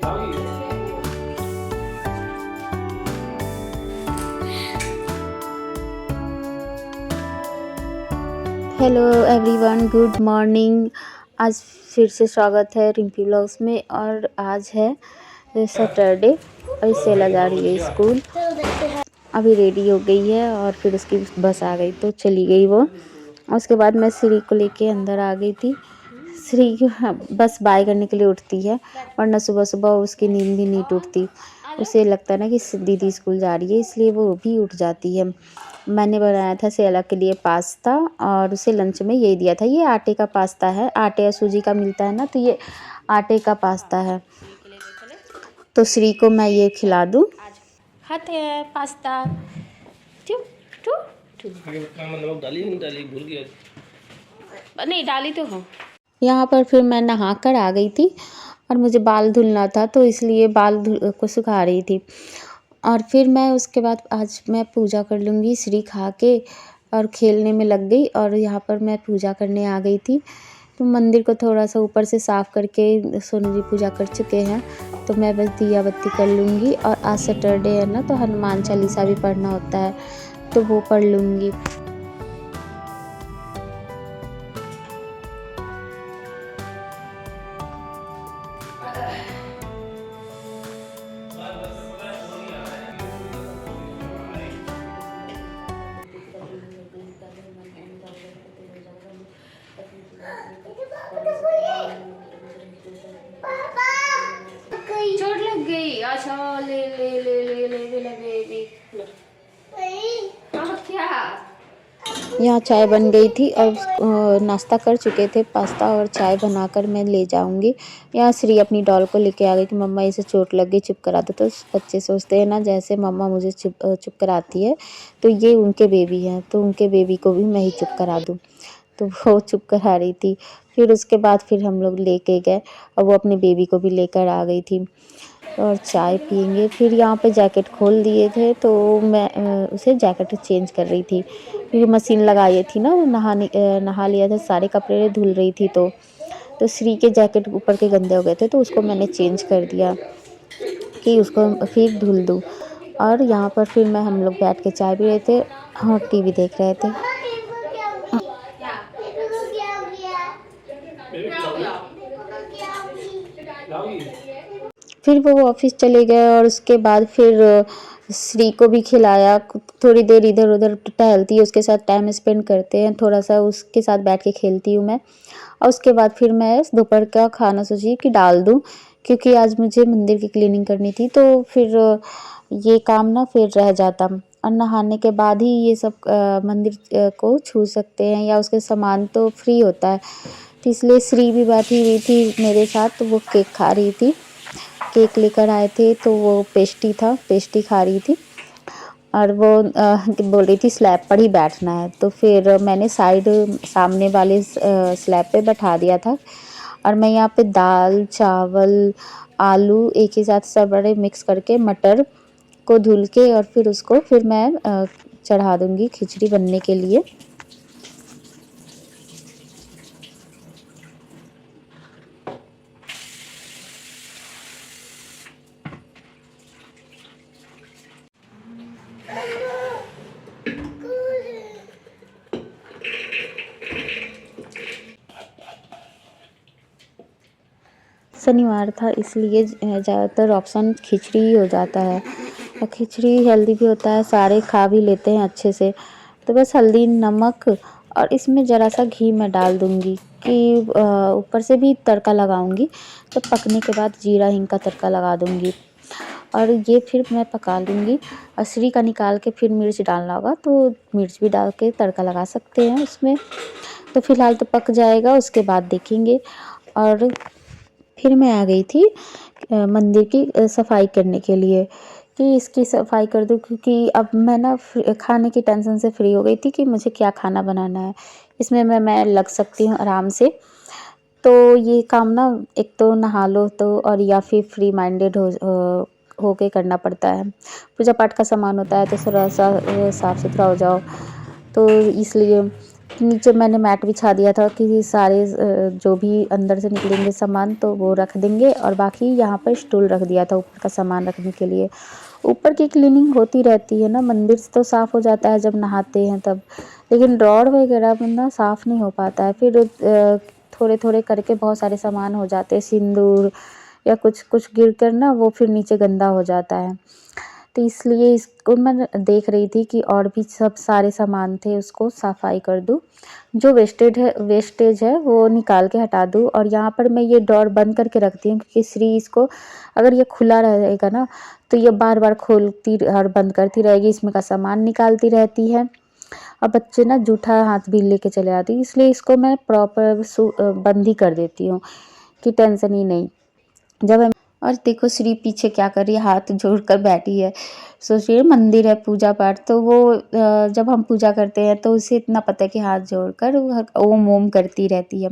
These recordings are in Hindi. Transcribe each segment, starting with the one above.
Hello everyone, good morning. आज फिर से स्वागत है रिम्पी व्लॉग्स में। और आज है सैटरडे और सेला जा रही है स्कूल। अभी रेडी हो गई है और फिर उसकी बस आ गई तो चली गई वो। उसके बाद मैं श्री को लेके अंदर आ गई थी। श्री बस बाय करने के लिए उठती है, वरना सुबह सुबह उसकी नींद भी नहीं टूटती। उसे लगता है ना कि दीदी स्कूल जा रही है, इसलिए वो भी उठ जाती है। मैंने बनाया था सेला के लिए पास्ता और उसे लंच में यही दिया था। ये आटे का पास्ता है, आटे या सूजी का मिलता है ना, तो ये आटे का पास्ता है। तो श्री को मैं ये खिला दूँ। खाते हैं पास्ता। नमक डाली नहीं डाली, भूल गया। नहीं डाली तो हो। यहाँ पर फिर मैं नहा कर आ गई थी और मुझे बाल धुलना था, तो इसलिए बाल को सुखा रही थी। और फिर मैं उसके बाद आज मैं पूजा कर लूँगी। श्री खा के और खेलने में लग गई और यहाँ पर मैं पूजा करने आ गई थी। तो मंदिर को थोड़ा सा ऊपर से साफ़ करके सोनू जी पूजा कर चुके हैं, तो मैं बस दिया बत्ती कर लूँगी। और आज सैटरडे है ना, तो हनुमान चालीसा भी पढ़ना होता है, तो वो पढ़ लूँगी। चोट लग गई। अच्छा ले ले ले ले ले ले ले बेबी। क्या यहाँ चाय बन गई थी और नाश्ता कर चुके थे। पास्ता और चाय बनाकर मैं ले जाऊंगी। यहाँ श्री अपनी डॉल को लेके आ गई कि मम्मा इसे चोट लग गई, चुप करा दो। तो बच्चे सोचते हैं ना, जैसे मम्मा मुझे चुप कराती है, तो ये उनके बेबी हैं, तो उनके बेबी को भी मैं ही चुप करा दूँ। तो वो चुप करा रही थी। फिर उसके बाद फिर हम लोग लेके गए और वो अपने बेबी को भी लेकर आ गई थी और चाय पियेंगे। फिर यहाँ पे जैकेट खोल दिए थे, तो मैं उसे जैकेट चेंज कर रही थी क्योंकि मशीन लगाई थी ना, नहा लिया था, सारे कपड़े धुल रही थी। तो श्री के जैकेट ऊपर के गंदे हो गए थे, तो उसको मैंने चेंज कर दिया कि उसको फिर धुल दूँ। और यहाँ पर फिर हम लोग बैठ के चाय पी रहे थे और टीवी देख रहे थे। फिर वो ऑफिस चले गए और उसके बाद फिर श्री को भी खिलाया। थोड़ी देर इधर उधर टहलती है, उसके साथ टाइम स्पेंड करते हैं, थोड़ा सा उसके साथ बैठ के खेलती हूँ मैं। और उसके बाद फिर मैं दोपहर का खाना सोची कि डाल दूँ, क्योंकि आज मुझे मंदिर की क्लीनिंग करनी थी, तो फिर ये काम ना फिर रह जाता। और नहाने के बाद ही ये सब मंदिर को छू सकते हैं, या उसके सामान तो फ्री होता है। तो इसलिए श्री भी बैठी हुई थी मेरे साथ, तो वो केक खा रही थी। केक लेकर आए थे, तो वो पेस्ट्री था, पेस्ट्री खा रही थी। और वो बोल रही थी स्लैब पर ही बैठना है, तो फिर मैंने सामने वाले स्लैब पे बैठा दिया था। और मैं यहाँ पे दाल चावल आलू एक ही साथ सब बड़े मिक्स करके मटर को धुल के और फिर उसको फिर मैं चढ़ा दूँगी खिचड़ी बनने के लिए। शनिवार था, इसलिए ज़्यादातर ऑप्शन खिचड़ी ही हो जाता है और खिचड़ी हेल्दी भी होता है, सारे खा भी लेते हैं अच्छे से। तो बस हल्दी नमक और इसमें ज़रा सा घी मैं डाल दूँगी कि ऊपर से भी तड़का लगाऊँगी, तो पकने के बाद जीरा हींग का तड़का लगा दूँगी और ये फिर मैं पका लूँगी। और श्री का निकाल के फिर मिर्च डालना होगा, तो मिर्च भी डाल के तड़का लगा सकते हैं उसमें। तो फ़िलहाल तो पक जाएगा, उसके बाद देखेंगे। और फिर मैं आ गई थी मंदिर की सफाई करने के लिए कि इसकी सफाई कर दूँ, क्योंकि अब मैं ना खाने की टेंशन से फ्री हो गई थी कि मुझे क्या खाना बनाना है। इसमें मैं लग सकती हूँ आराम से। तो ये काम ना एक तो नहा लो तो और या फिर फ्री माइंडेड हो के करना पड़ता है। पूजा पाठ का सामान होता है तो थोड़ा सा साफ़ सुथरा हो जाओ, तो इसलिए नीचे मैंने मैट बिछा दिया था कि सारे जो भी अंदर से निकलेंगे सामान तो वो रख देंगे, और बाकी यहाँ पर स्टूल रख दिया था ऊपर का सामान रखने के लिए। ऊपर की क्लीनिंग होती रहती है ना, मंदिर तो साफ़ हो जाता है जब नहाते हैं तब, लेकिन ड्रॉर वगैरह में ना साफ़ नहीं हो पाता है। फिर थोड़े थोड़े करके बहुत सारे सामान हो जाते हैं, सिंदूर या कुछ कुछ गिर कर ना वो फिर नीचे गंदा हो जाता है। तो इसलिए इसको मैं देख रही थी कि और भी सब सारे सामान थे उसको सफाई कर दूँ, जो वेस्टेज है वो निकाल के हटा दूँ। और यहाँ पर मैं ये डोर बंद करके रखती हूँ, क्योंकि श्री इसको अगर ये खुला रहेगा ना तो ये बार बार खोलती और बंद करती रहेगी, इसमें का सामान निकालती रहती है। अब बच्चे ना जूठा हाथ भी लेके चले आते हैं, इसलिए इसको मैं प्रॉपर बंद ही कर देती हूँ कि टेंशन ही नहीं। जब हम और देखो श्री पीछे क्या कर रही है, हाथ जोड़कर बैठी है। सोचिए मंदिर है, पूजा पाठ, तो वो जब हम पूजा करते हैं तो उसे इतना पता है कि हाथ जोड़कर ओम ओम करती रहती है।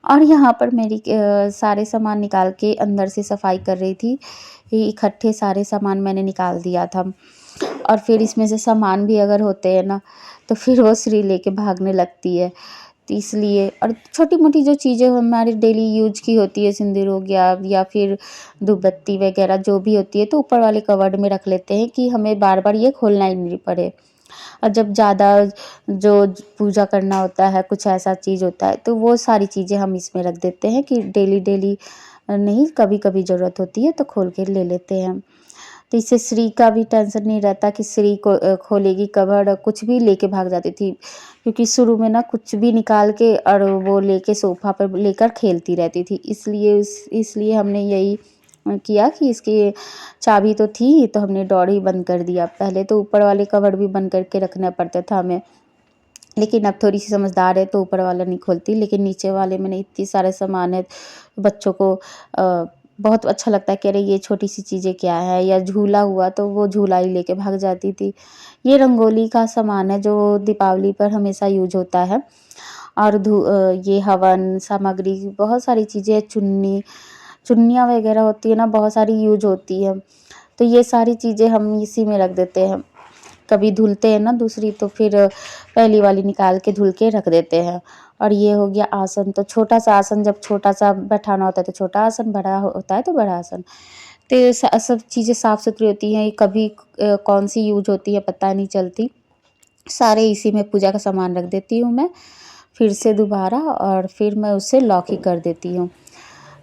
और यहाँ पर मेरी सारे सामान निकाल के अंदर से सफाई कर रही थी। ये इकट्ठे सारे सामान मैंने निकाल दिया था, और फिर इसमें से सामान भी अगर होते हैं ना तो फिर वो श्री लेके भागने लगती है। तो इसलिए, और छोटी-मोटी जो चीज़ें हमारे डेली यूज़ की होती है, सिंदूर हो गया या फिर धूपबत्ती वगैरह जो भी होती है, तो ऊपर वाले कवर्ड में रख लेते हैं कि हमें बार-बार ये खोलना ही नहीं पड़े। और जब ज़्यादा जो पूजा करना होता है, कुछ ऐसा चीज़ होता है, तो वो सारी चीज़ें हम इसमें रख देते हैं कि डेली नहीं, कभी-कभी ज़रूरत होती है तो खोल के ले लेते हैं। तो इससे श्री का भी टेंशन नहीं रहता कि श्री को खोलेगी कबर्ड, कुछ भी लेके भाग जाती थी, क्योंकि शुरू में ना कुछ भी निकाल के और वो लेके सोफ़ा पर लेकर खेलती रहती थी। इसलिए हमने यही किया कि इसकी चाबी तो थी तो हमने डोर ही बंद कर दिया। पहले तो ऊपर वाले कबर्ड भी बंद करके रखना पड़ता था हमें, लेकिन अब थोड़ी-सी समझदार है तो ऊपर वाला नहीं खोलती, लेकिन नीचे वाले में ना इतनी सारे सामान है, बच्चों को बहुत अच्छा लगता है कि अरे ये छोटी-सी चीज़ें क्या है, या झूला हुआ तो वो झूला ही लेके भाग जाती थी। ये रंगोली का सामान है जो दीपावली पर हमेशा यूज़ होता है, और ये हवन सामग्री बहुत सारी चीज़ें, चुन्नियाँ वगैरह होती है ना, बहुत सारी यूज़ होती है। तो ये सारी चीज़ें हम इसी में रख देते हैं। कभी धुलते हैं ना दूसरी तो फिर पहली वाली निकाल के धुल के रख देते हैं। और ये हो गया आसन, तो छोटा-सा आसन, जब छोटा-सा बैठाना होता है तो छोटा आसन, बड़ा होता है तो बड़ा आसन। तो ये सब चीज़ें साफ़-सुथरी होती हैं, कभी कौन-सी यूज़ होती है पता नहीं चलती। सारे इसी में पूजा का सामान रख देती हूँ मैं, फिर से दोबारा, और फिर मैं उसे लॉक ही कर देती हूँ।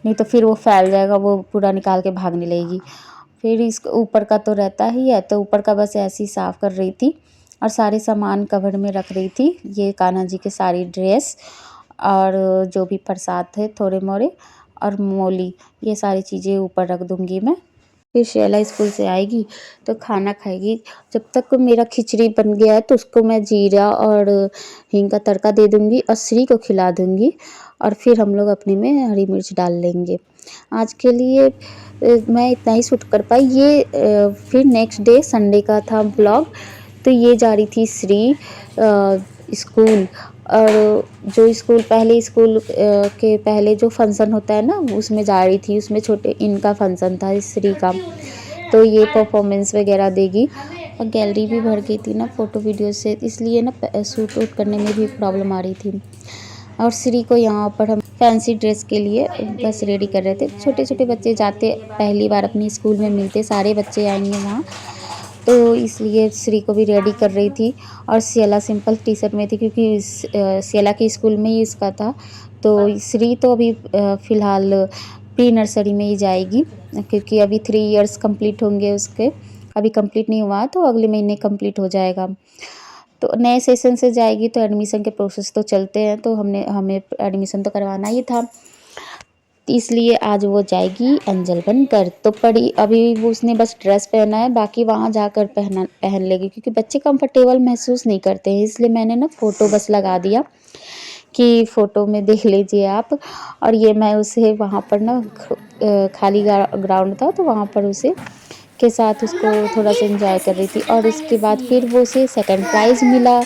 नहीं तो फिर वो फैल जाएगा, वो पूरा निकाल के भागने लगेगी। फिर इसको ऊपर का तो रहता ही है, तो ऊपर का बस ऐसे ही साफ़ कर रही थी और सारे सामान कबर्ड में रख रही थी। ये कान्हा जी की सारी ड्रेस और जो भी प्रसाद थे थोड़े-मोड़े और मोली, ये सारी चीज़ें ऊपर रख दूँगी मैं। फिर शैला स्कूल से आएगी तो खाना खाएगी। जब तक मेरा खिचड़ी बन गया है तो उसको मैं जीरा और हींग का तड़का दे दूँगी और श्री को खिला दूँगी, और फिर हम लोग अपने में हरी मिर्च डाल लेंगे। आज के लिए मैं इतना ही शूट कर पाई। ये फिर नेक्स्ट डे संडे का था व्लॉग। तो ये जा रही थी श्री स्कूल, और जो स्कूल पहले स्कूल के पहले जो फंक्शन होता है ना उसमें जा रही थी। उसमें छोटे इनका फंक्शन था श्री का, तो ये परफॉर्मेंस वगैरह देगी। और गैलरी भी भर गई थी ना फ़ोटो वीडियो से, इसलिए ना शूट वूट करने में भी प्रॉब्लम आ रही थी। और श्री को यहाँ पर हम फैंसी ड्रेस के लिए बस रेडी कर रहे थे। छोटे-छोटे बच्चे जाते, पहली बार अपनी स्कूल में मिलते, सारे बच्चे आएँगे वहाँ, तो इसलिए श्री को भी रेडी कर रही थी। और सियाला सिंपल टी-शर्ट में थी, क्योंकि सियाला के स्कूल में ही इसका था। तो श्री तो अभी फ़िलहाल प्री नर्सरी में ही जाएगी, क्योंकि अभी 3 इयर्स कंप्लीट होंगे उसके। अभी कंप्लीट नहीं हुआ तो अगले महीने कंप्लीट हो जाएगा। तो नए सेशन से जाएगी तो एडमिशन के प्रोसेस तो चलते हैं, तो हमें एडमिशन तो करवाना ही था। इसलिए आज वो जाएगी एंजल बनकर। तो पड़ी अभी वो उसने बस ड्रेस पहना है, बाकी वहाँ जाकर पहन लेगी, क्योंकि बच्चे कंफर्टेबल महसूस नहीं करते हैं। इसलिए मैंने ना फ़ोटो बस लगा दिया कि फ़ोटो में देख लीजिए आप। और ये मैं उसे वहाँ पर ना खाली ग्राउंड था तो वहाँ पर उसे के साथ उसको थोड़ा सा एंजॉय कर रही थी। और उसके बाद फिर वो उसे सेकंड प्राइज़ मिला,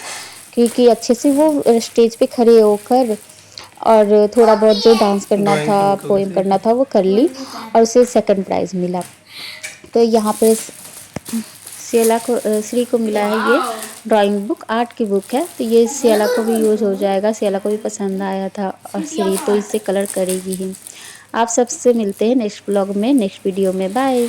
क्योंकि अच्छे से वो स्टेज पे खड़े होकर और थोड़ा बहुत जो डांस करना था, पोएम करना था वो कर ली, और उसे सेकंड प्राइज़ मिला। तो यहाँ पे श्री को मिला है ये ड्राइंग बुक, आर्ट की बुक है। तो ये सियाला को भी यूज़ हो जाएगा, सियाला को भी पसंद आया था और श्री तो इससे कलर करेगी ही। आप सबसे मिलते हैं नेक्स्ट ब्लॉग में, नेक्स्ट वीडियो में। बाय।